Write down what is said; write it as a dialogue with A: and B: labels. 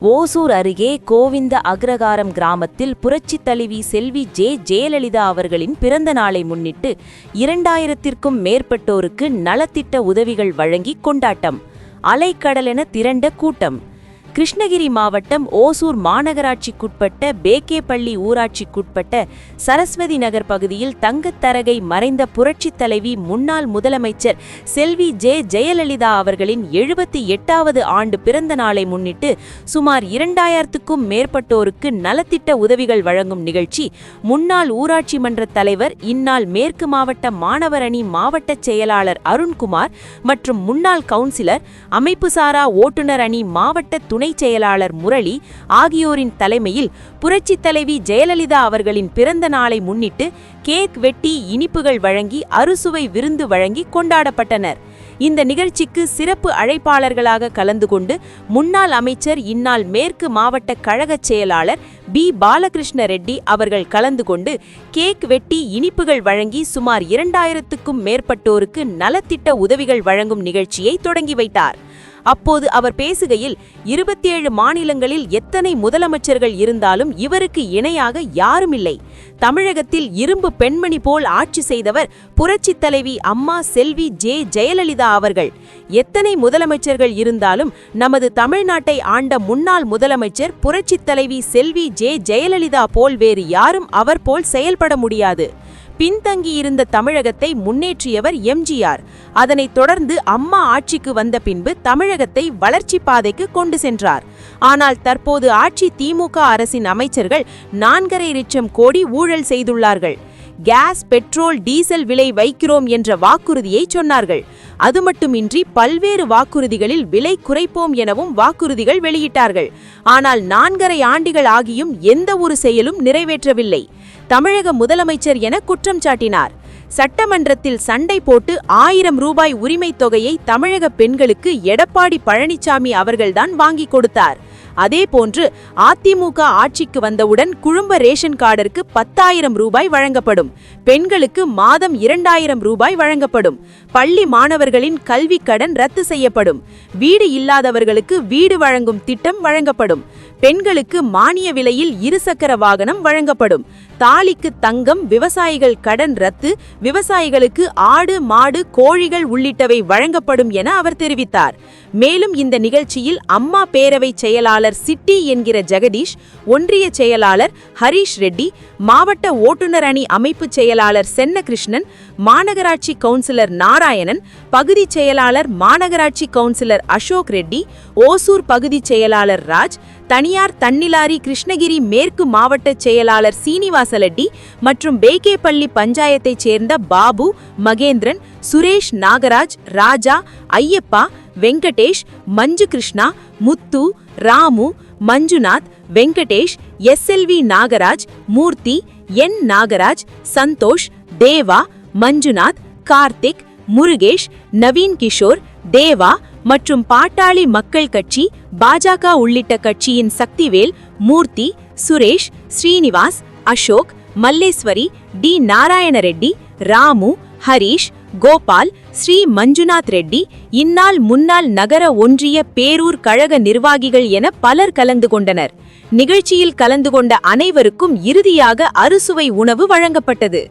A: ஓசூர் அருகே கோவிந்த அக்ரகாரம் கிராமத்தில் புரட்சித் தலைவி செல்வி ஜெயலலிதா அவர்களின் பிறந்த நாளை முன்னிட்டு 2000க்கும் மேற்பட்டோருக்கு நலத்திட்ட உதவிகள் வழங்கி கொண்டாட்டம். அலைக்கடலென திரண்ட கூட்டம். கிருஷ்ணகிரி மாவட்டம் ஓசூர் மாநகராட்சிக்குட்பட்ட பேக்கேப்பள்ளி ஊராட்சிக்குட்பட்ட சரஸ்வதி நகர் பகுதியில் தங்கத்தரகை மறைந்த புரட்சித் தலைவி முன்னாள் முதலமைச்சர் செல்வி ஜெயலலிதா அவர்களின் 78வது ஆண்டு பிறந்த நாளை முன்னிட்டு சுமார் 2000க்கும் மேற்பட்டோருக்கு நலத்திட்ட உதவிகள் வழங்கும் நிகழ்ச்சி முன்னாள் ஊராட்சி மன்ற தலைவர், இந்நாள் மேற்கு மாவட்ட மாணவர் அணி மாவட்ட செயலாளர் அருண்குமார் மற்றும் முன்னாள் கவுன்சிலர், அமைப்புசாரா ஓட்டுநர் அணி மாவட்ட துணை செயலாளர் முரளி ஆகியோரின் தலைமையில் புரட்சித் தலைவி ஜெயலலிதா அவர்களின் பிறந்த நாளை முன்னிட்டு கேக் வெட்டி இனிப்புகள் வழங்கி அறுசுவை விருந்து வழங்கி கொண்டாடப்பட்டனர். இந்த நிகழ்ச்சிக்கு சிறப்பு அழைப்பாளர்களாக கலந்து கொண்டு முன்னாள் அமைச்சர், இந்நாள் மேற்கு மாவட்ட கழக செயலாளர் பி. பாலகிருஷ்ண ரெட்டி அவர்கள் கலந்து கொண்டு கேக் வெட்டி இனிப்புகள் வழங்கி சுமார் 2000க்கும் மேற்பட்டோருக்கு நலத்திட்ட உதவிகள் வழங்கும் நிகழ்ச்சியை தொடங்கி வைத்தார். அப்போது அவர் பேசுகையில், 27 மாநிலங்களில் எத்தனை முதலமைச்சர்கள் இருந்தாலும் இவருக்கு இணையாக யாருமில்லை. தமிழகத்தில் இரும்பு பெண்மணி போல் ஆட்சி செய்தவர் புரட்சித் தலைவி அம்மா செல்வி ஜெயலலிதா அவர்கள். எத்தனை முதலமைச்சர்கள் இருந்தாலும் நமது தமிழ்நாட்டை ஆண்ட முன்னாள் முதலமைச்சர் புரட்சித் தலைவி செல்வி ஜெயலலிதா போல் வேறு யாரும் அவர் போல் செயல்பட முடியாது. பின்தங்கியிருந்த தமிழகத்தை முன்னேற்றியவர் எம்ஜிஆர். அதனைத் தொடர்ந்து அம்மா ஆட்சிக்கு வந்த பின்பு தமிழகத்தை வளர்ச்சி பாதைக்கு கொண்டு சென்றார். ஆனால் தற்போது ஆட்சி திமுக அரசின் அமைச்சர்கள் 4.5 லட்சம் கோடி ஊழல் செய்துள்ளார்கள். கேஸ், பெட்ரோல், டீசல் விலை வைக்கிறோம் என்ற வாக்குறுதியை சொன்னார்கள். அது மட்டுமின்றி பல்வேறு வாக்குறுதிகளில் விலை குறைப்போம் எனவும் வாக்குறுதிகள் வெளியிட்டார்கள். ஆனால் 4.5 ஆண்டுகள் ஆகியும் எந்த ஒரு செயலும் நிறைவேற்றவில்லை. தமிழக முதலமைச்சர் என குற்றம் சாட்டினார். சட்டமன்றத்தில் சண்டை போட்டு 1000 ரூபாய் உரிமை தொகையை தமிழக பெண்களுக்கு எடப்பாடி பழனிசாமி அவர்கள்தான் வாங்கி கொடுத்தார். அதேபோன்று அதிமுக ஆட்சிக்கு வந்தவுடன் குடும்ப ரேஷன் கார்டிற்கு 10,000 ரூபாய் வழங்கப்படும். பெண்களுக்கு மாதம் 2000 ரூபாய் வழங்கப்படும். பள்ளி மாணவர்களின் கல்வி கடன் ரத்து செய்யப்படும். வீடு இல்லாதவர்களுக்கு வீடு வழங்கும் திட்டம் வழங்கப்படும். பெண்களுக்கு மானிய விலையில் 2 சக்கர வாகனம் வழங்கப்படும். தாலிக்கு தங்கம், விவசாயிகள் கடன் ரத்து, விவசாயிகளுக்கு ஆடு, மாடு, கோழிகள் உள்ளிட்டவை வழங்கப்படும் என அவர் தெரிவித்தார். மேலும் இந்த நிகழ்ச்சியில் அம்மா பேரவை செயலாளர் சிட்டி என்கிற ஜெகதீஷ், ஒன்றிய செயலாளர் ஹரீஷ் ரெட்டி, மாவட்ட ஓட்டுநர் அணி அமைப்பு செயலாளர் சென்னகிருஷ்ணன், மாநகராட்சி கவுன்சிலர் நாராயணன், பகுதி செயலாளர் மாநகராட்சி கவுன்சிலர் அசோக் ரெட்டி, ஓசூர் பகுதி செயலாளர் ராஜ், தனியார் தன்னிலாரி கிருஷ்ணகிரி மேற்கு மாவட்ட செயலாளர் சீனிவாசலட்டி மற்றும் பேக்கேப்பள்ளி பஞ்சாயத்தைச் சேர்ந்த பாபு, மகேந்திரன், சுரேஷ், நாகராஜ், ராஜா, ஐயப்பா, வெங்கடேஷ், மஞ்சு கிருஷ்ணா, முத்து, ராமு, மஞ்சுநாத், வெங்கடேஷ், SLV நாகராஜ், மூர்த்தி, என் நாகராஜ், சந்தோஷ், தேவா, மஞ்சுநாத், கார்த்திக், முருகேஷ், நவீன் கிஷோர், தேவா மற்றும் பாட்டாளி மக்கள் கட்சி, பாஜக உள்ளிட்ட கட்சியின் சக்திவேல், மூர்த்தி, சுரேஷ், ஸ்ரீனிவாஸ், அசோக், மல்லேஸ்வரி, டி. நாராயண ரெட்டி, ராமு, ஹரீஷ், கோபால், ஸ்ரீ மஞ்சுநாத் ரெட்டி, இந்நாள் முன்னாள் நகர ஒன்றிய பேரூர் கழக நிர்வாகிகள் என பலர் கலந்து கொண்டனர். நிகழ்ச்சியில் கலந்து கொண்ட அனைவருக்கும் இறுதியாக அறுசுவை உணவு வழங்கப்பட்டது.